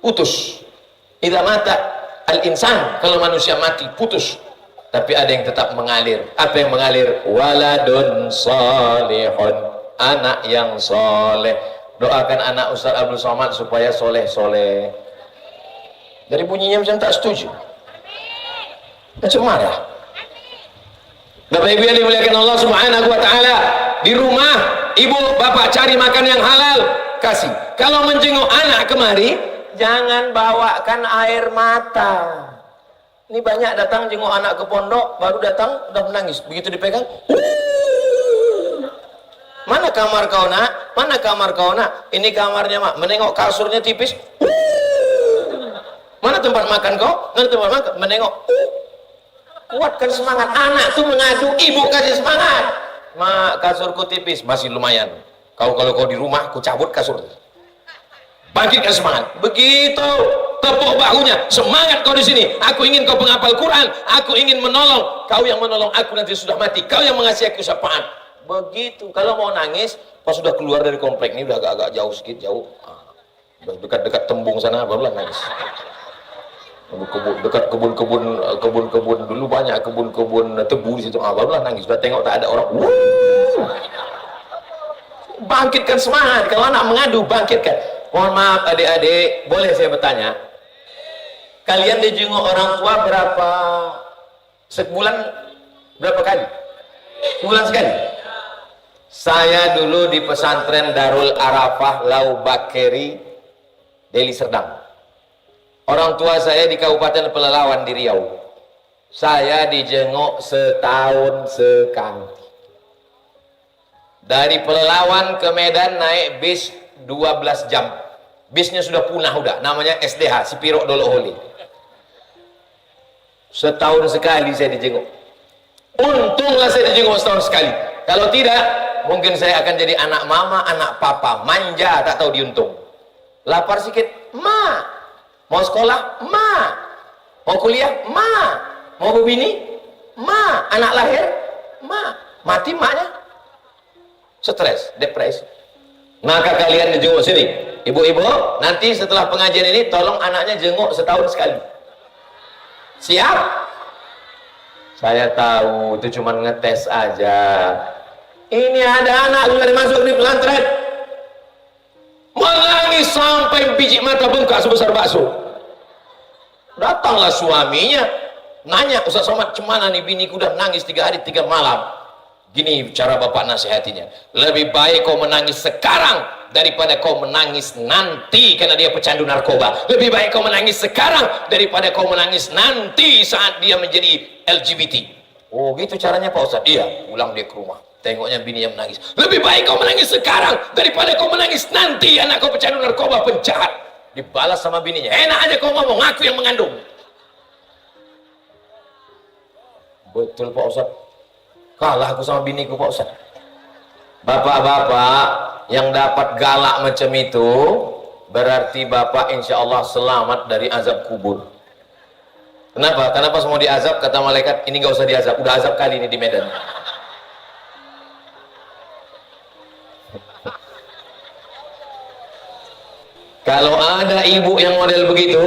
Putus. Idza mata al-insan, kalau manusia mati putus. Tapi ada yang tetap mengalir. Apa yang mengalir? Waladun salihun, anak yang soleh. Doakan anak Ustaz Abdul Somad supaya soleh-soleh. Dari bunyinya macam tak setuju, macam marah. Bapak Ibu yang dimuliakan Allah Subhanahu wa taala, di rumah ibu bapak cari makan yang halal, kasih. Kalau menjenguk anak kemari, jangan bawakan air mata. Ini banyak datang jenguk anak ke pondok, baru datang udah menangis. Begitu dipegang, mana kamar kau nak? Mana kamar kau nak? Ini kamarnya mak. Menengok kasurnya tipis. Mana tempat makan kau? Mana tempat makan? Menengok. Kuatkan semangat. Anak tuh mengadu, ibu kasih semangat. Mak, kasurku tipis, masih lumayan. Kalau kau di rumah, ku cabut kasur. Bangkitkan semangat. Begitu tepuk bahunya, semangat kau di sini. Aku ingin kau penghafal Quran. Aku ingin menolong. Kau yang menolong aku nanti sudah mati. Kau yang mengasihi aku syafaat. Begitu. Kalau mau nangis, pas sudah keluar dari komplek ini, udah agak-agak jauh sedikit, jauh. Dekat-dekat tembung sana, barulah nangis. Dekat kebun-kebun dulu banyak kebun-kebun tebu di situ. Barulah nangis. Sudah tengok tak ada orang. Bangkitkan semangat. Kalau anak mengadu, bangkitkan. Mohon maaf adik-adik, boleh saya bertanya? Kalian dijenguk orang tua berapa? Sebulan berapa kali? Sebulan sekali? Saya dulu di pesantren Darul Arafah Lau Bakeri, Deli Serdang. Orang tua saya di Kabupaten Pelalawan di Riau. Saya dijenguk setahun sekali. Dari Pelalawan ke Medan naik bis 12 jam. Bisnya sudah punah udah, namanya SDH, Sipiro Dolo Holi. Setahun sekali saya dijenguk. Untunglah saya dijenguk setahun sekali. Kalau tidak, mungkin saya akan jadi anak mama, anak papa, manja, tak tahu diuntung. Lapar sedikit, ma. Mau sekolah, ma. Mau kuliah, ma. Mau berbini, ma. Anak lahir, ma. Mati maknya. Stres, depresi. Maka kalian dijenguk sini. Ibu-ibu, nanti setelah pengajian ini tolong anaknya jenguk setahun sekali. Siap? Saya tahu itu cuma ngetes aja. Ini ada anak sudah masuk di pesantren, menangis sampai biji mata bengkak sebesar bakso. Datanglah suaminya, nanya, Ustaz Somad, cemana nih biniku udah nangis 3 hari 3 malam. Gini cara bapak nasihatinya, lebih baik kau menangis sekarang daripada kau menangis nanti karena dia pecandu narkoba. Lebih baik kau menangis sekarang daripada kau menangis nanti saat dia menjadi LGBT. Oh gitu caranya Pak Ustaz? Iya. Pulang dia ke rumah, tengoknya bini yang menangis. Lebih baik kau menangis sekarang daripada kau menangis nanti anak kau pecandu narkoba, penjahat. Dibalas sama bininya, enak aja kau ngomong, aku yang mengandung. Betul Pak Ustaz, kalah aku sama biniku Pak Ustaz. Bapak-bapak yang dapat galak macam itu, berarti bapak insya Allah selamat dari azab kubur. Kenapa? Karena pas mau diazab kata malaikat, ini gak usah diazab, udah azab kali ini di Medan. Kalau ada ibu yang model begitu,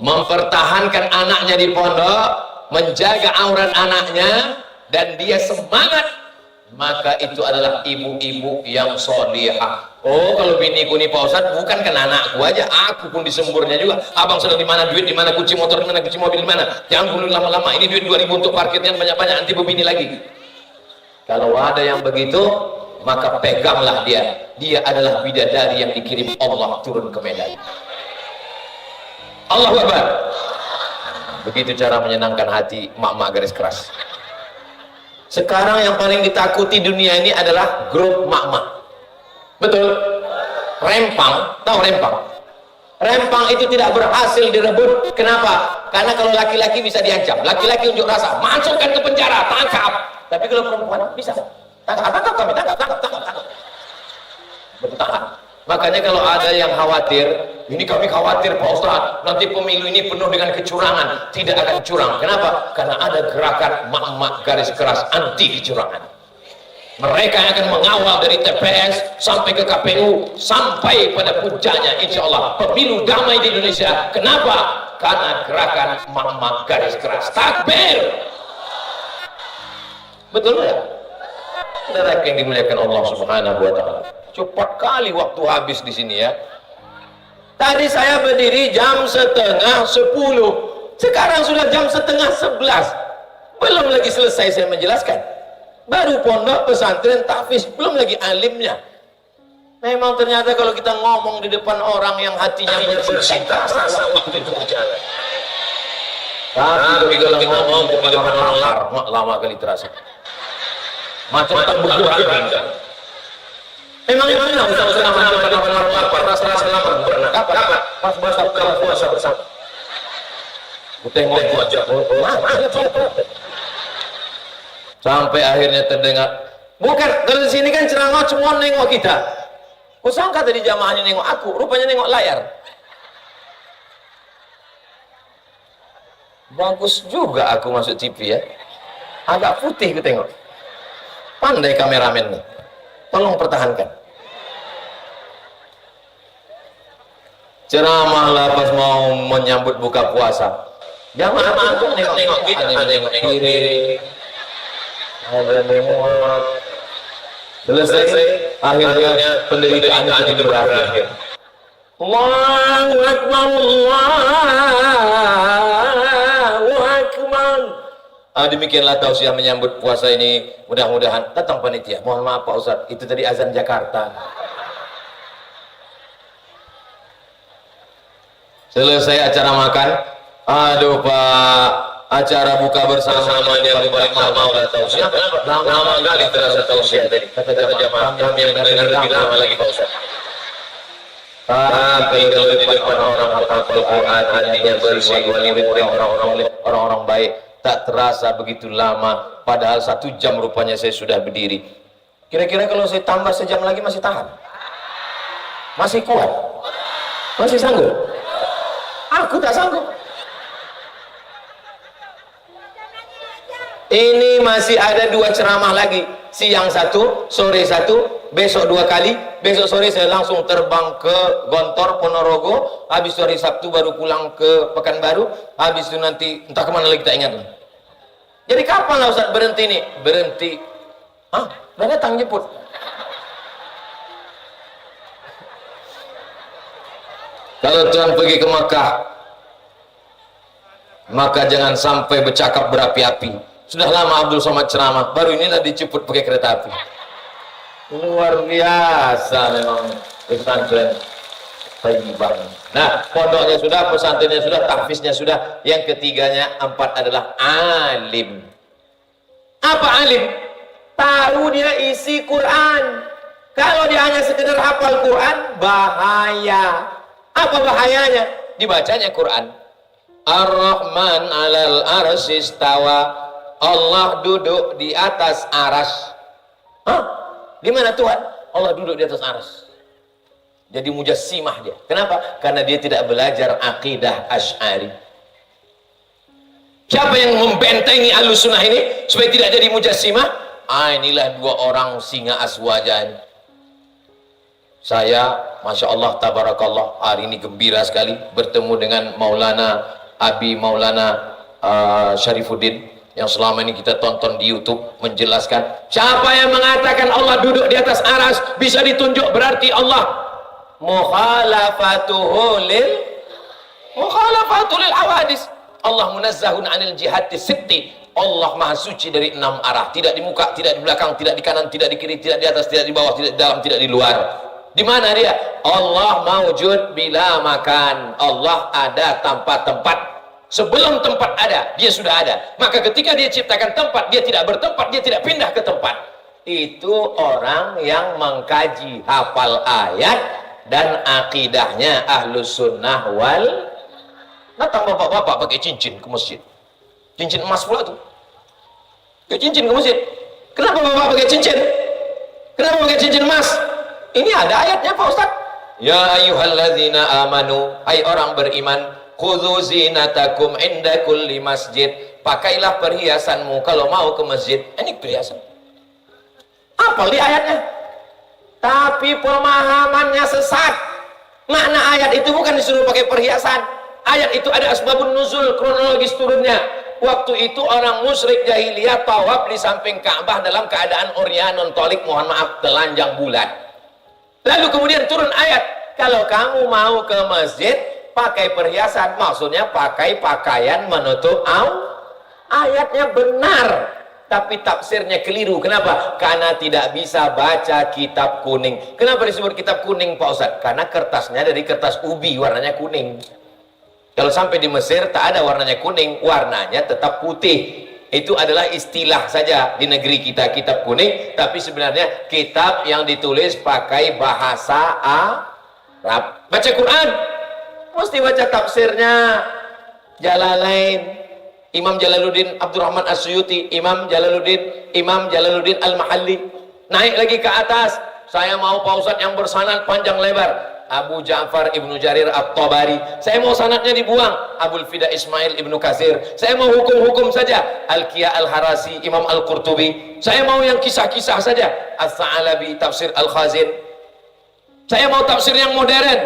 mempertahankan anaknya di pondok, menjaga aurat anaknya, dan dia semangat, maka itu adalah ibu-ibu yang solihah. Oh, kalau biniku nih Pak Ustadz, bukan kan anakku aja, aku pun disemburnya juga. Abang sedang di mana duit, di mana kunci motor, di mana kunci mobil, di mana? Jangan dulu lama-lama, ini duit 2000 untuk parkirnya banyak-banyak, nanti bini lagi. Kalau ada yang begitu, maka peganglah dia. Dia adalah bidadari yang dikirim Allah turun ke Medan. Allahu Akbar. Begitu cara menyenangkan hati mak-mak garis keras. Sekarang yang paling ditakuti dunia ini adalah grup mak-mak. Betul? Rempang, tahu rempang? Rempang itu tidak berhasil direbut. Kenapa? Karena kalau laki-laki bisa diancam, laki-laki unjuk rasa, masukkan ke penjara, tangkap. Tapi kalau perempuan bisa. Tangkap kami, tangkap. Bertahan. Makanya kalau ada yang khawatir, ini kami khawatir Pak Ustadz, nanti pemilu ini penuh dengan kecurangan. Tidak akan curang. Kenapa? Karena ada gerakan mak-mak garis keras anti kecurangan. Mereka yang akan mengawal dari TPS sampai ke KPU, sampai pada puncaknya insya Allah pemilu damai di Indonesia. Kenapa? Karena gerakan mak-mak garis keras. Takbir. Betul ya? Saudara yang dimuliakan Allah Subhanahu wa taala. Cepat kali waktu habis di sini ya. Tadi saya berdiri jam 9:30. Sekarang sudah jam 10:30. Belum lagi selesai saya menjelaskan. Baru pondok pesantren tahfiz, belum lagi alimnya. Memang ternyata kalau kita ngomong di depan orang yang hatinya bersih, terasa waktu itu berjalan. Tapi kalau ngomong di depan orang lama kali terasa. Macam tak berbuah. Memang usaha-usaha pada orang lapar, rasa-rasa lapar pernah. Kapan? Pas buka puasa bersama. Tengok aja. Sampai akhirnya terdengar. Bukan, kalau di sini kan ceramah semua nengok kita. Kusangka tadi jamaahnya nengok aku, rupanya nengok layar. Bagus juga aku masuk TV ya. Agak putih ku tengok. Pandai kameramen nih. Tolong pertahankan. Ceramahlah pas mau menyambut buka puasa. Jamaah aku nengok kita, nengok kiri. Ada nengok. Selesai, akhirnya penderitaan itu berakhir. Allahu Akbar, Allahu Akbar. Demikianlah tausiah menyambut puasa ini. Mudah-mudahan datang panitia. Mohon maaf Pak Ustadz, itu tadi azan Jakarta. Selesai acara makan. Aduh Pak, acara buka bersamanya paling lama udah tausiah. Lama kali terasa tausiah tadi. Kata jamaah kami yang dengar lebih lama lagi Pak Ustadz. Tapi kalau di depan orang hafal Al-Quran, hatinya bersih, orang-orang baik, tak terasa begitu lama. Padahal 1 jam rupanya saya sudah berdiri. Kira-kira kalau saya tambah sejam lagi masih tahan? Masih kuat? Masih sanggup? Aku tak sanggup. Ini masih ada 2 ceramah lagi. Siang 1, sore 1, besok 2 kali. Besok sore saya langsung terbang ke Gontor, Ponorogo. Habis hari Sabtu baru pulang ke Pekanbaru. Habis itu nanti entah kemana lagi tak ingat. Jadi kapan lah Ustaz berhenti nih? Berhenti. Hah? Udah datang jemput. Kalau Tuhan pergi ke Makkah, maka jangan sampai bercakap berapi-api. Sudah lama Abdul Somad ceramah, baru inilah dijemput pakai kereta api. Luar biasa memang pesantren Thayyibah. Nah, pondoknya sudah, pesantrennya sudah, tahfiznya sudah. Yang ketiganya, 4 adalah alim. Apa alim? Tahu dia isi Quran. Kalau dia hanya sekedar hafal Quran, bahaya. Apa bahayanya? Dibacanya Quran. Ar-Rahman 'alal arsy istawa. Allah duduk di atas aras. Hah? Di mana Tuhan? Allah duduk di atas aras. Jadi mujassimah dia. Kenapa? Karena dia tidak belajar akidah Asy'ari. Siapa yang membentengi Ahlussunnah ini supaya tidak jadi mujassimah? Inilah 2 orang singa aswajan. Saya, Masya Allah, Tabarakallah, hari ini gembira sekali bertemu dengan Maulana Abi Maulana Syarifuddin, yang selama ini kita tonton di YouTube, menjelaskan siapa yang mengatakan Allah duduk di atas aras bisa ditunjuk, berarti Allah mukhalafatuhu lil awadis. Allah munazzahun anil jihati sitti. Allah maha suci dari 6 arah, tidak di muka, tidak di belakang, tidak di kanan, tidak di kiri, tidak di atas, tidak di bawah, tidak di dalam, tidak di luar. Di mana dia? Allah maujud bila makan. Allah ada tanpa tempat. Sebelum tempat ada, dia sudah ada. Maka ketika dia ciptakan tempat, dia tidak bertempat, dia tidak pindah ke tempat. Itu orang yang mengkaji hafal ayat dan akidahnya Ahlussunnah wal. Datang bapak-bapak pakai cincin ke masjid. Cincin emas pula tuh. Pakai cincin ke masjid. Kenapa bapak pakai cincin? Kenapa pakai cincin emas? Ini ada ayatnya Pak Ustaz. Ya ayyuhalladzina amanu, hai orang beriman, khudzu zinatakum inda kulli masjid. Pakailah perhiasanmu kalau mau ke masjid. Ini perhiasan. Apa di ayatnya? Tapi pemahamannya sesat. Makna ayat itu bukan disuruh pakai perhiasan. Ayat itu ada asbabun nuzul, kronologis turunnya. Waktu itu orang musyrik jahiliyah tawaf di samping Ka'bah dalam keadaan uryanon tolik, mohon maaf, telanjang bulat. Lalu kemudian turun ayat, kalau kamu mau ke masjid pakai perhiasan, maksudnya pakai pakaian menutup aurat. Ayatnya benar, tapi tafsirnya keliru. Kenapa? Karena tidak bisa baca kitab kuning. Kenapa disebut kitab kuning Pak Ustadz? Karena kertasnya dari kertas ubi, warnanya kuning. Kalau sampai di Mesir tak ada warnanya kuning, warnanya tetap putih. Itu adalah istilah saja di negeri kita, kitab kuning, tapi sebenarnya kitab yang ditulis pakai bahasa Arab. Baca Quran mesti baca tafsirnya. Jalalain, Imam Jalaluddin Abdurrahman As-Suyuti, Imam Jalaluddin Al-Mahalli. Naik lagi ke atas, saya mau Pak Ustadz yang bersanad panjang lebar, Abu Ja'far Ibnu Jarir At-Tabari. Saya mau sanadnya dibuang, Abul Fida Ismail Ibnu Katsir. Saya mau hukum-hukum saja, Al-Qiyah Al-Harasi, Imam Al-Qurtubi. Saya mau yang kisah-kisah saja, As-Sa'alabi, Tafsir Al-Khazin. Saya mau tafsir yang modern,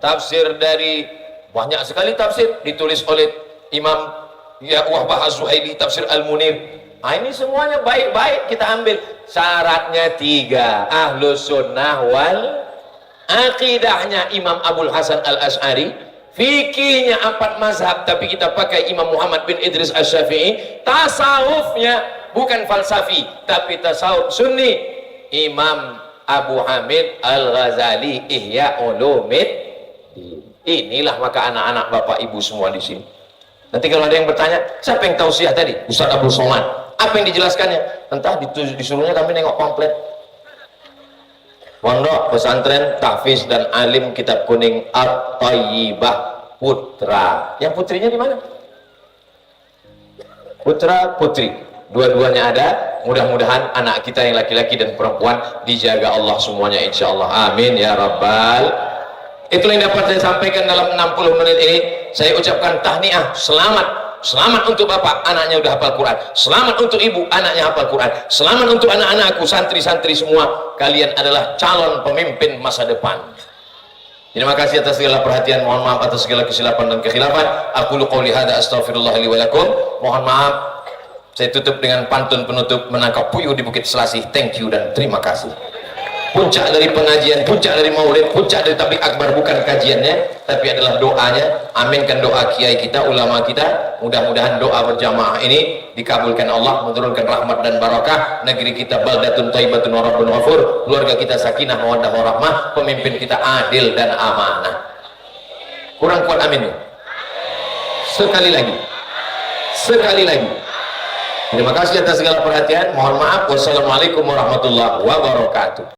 tafsir dari banyak sekali tafsir ditulis oleh Imam Wahbah Az-Zuhaili, Tafsir Al-Munir. Nah, ini semuanya baik-baik kita ambil. Syaratnya 3, Ahlussunnah wal. Akidahnya Imam Abul Hasan Al-Asy'ari, fikihnya 4 mazhab tapi kita pakai Imam Muhammad bin Idris Asy-Syafi'i, tasawufnya bukan falsafi tapi tasawuf sunni, Imam Abu Hamid Al-Ghazali, Ihya Ulumuddin. Inilah maka anak-anak Bapak Ibu semua di sini. Nanti kalau ada yang bertanya, siapa yang tausiah tadi? Ustaz Abdul Somad. Apa yang dijelaskannya? Entah disuruhnya kami nengok pamflet. Pondok pesantren tahfiz dan alim kitab kuning At-Thayyibah Putra. Yang putrinya di mana? Putra putri, dua-duanya ada. Mudah-mudahan anak kita yang laki-laki dan perempuan dijaga Allah semuanya, insya Allah. Amin ya rabbal. Itulah yang dapat saya sampaikan dalam 60 menit ini. Saya ucapkan tahniah, selamat untuk bapak, anaknya udah hafal Quran. Selamat untuk ibu, anaknya hafal Quran. Selamat untuk anak-anakku, santri-santri semua. Kalian adalah calon pemimpin masa depan. Terima kasih atas segala perhatian. Mohon maaf atas segala kesilapan dan kekhilafan. Aku qouli hadza astaghfirullah li wa lakum. Mohon maaf. Saya tutup dengan pantun penutup menangkap puyuh di Bukit Selasih. Thank you dan terima kasih. puncak dari pengajian, puncak dari maulid, puncak dari tabligh akbar bukan kajiannya, tapi adalah doanya. Aminkan doa kiai kita, ulama kita. Mudah-mudahan doa berjamaah ini dikabulkan Allah, menurunkan rahmat dan barakah. Negeri kita baldatun thayyibatun wa rabbun ghafur. Keluarga kita sakinah mawaddah warahmah. Pemimpin kita adil dan amanah. Kurang kuat amin. Sekali lagi. Terima kasih atas segala perhatian. Mohon maaf. Wassalamualaikum warahmatullahi wabarakatuh.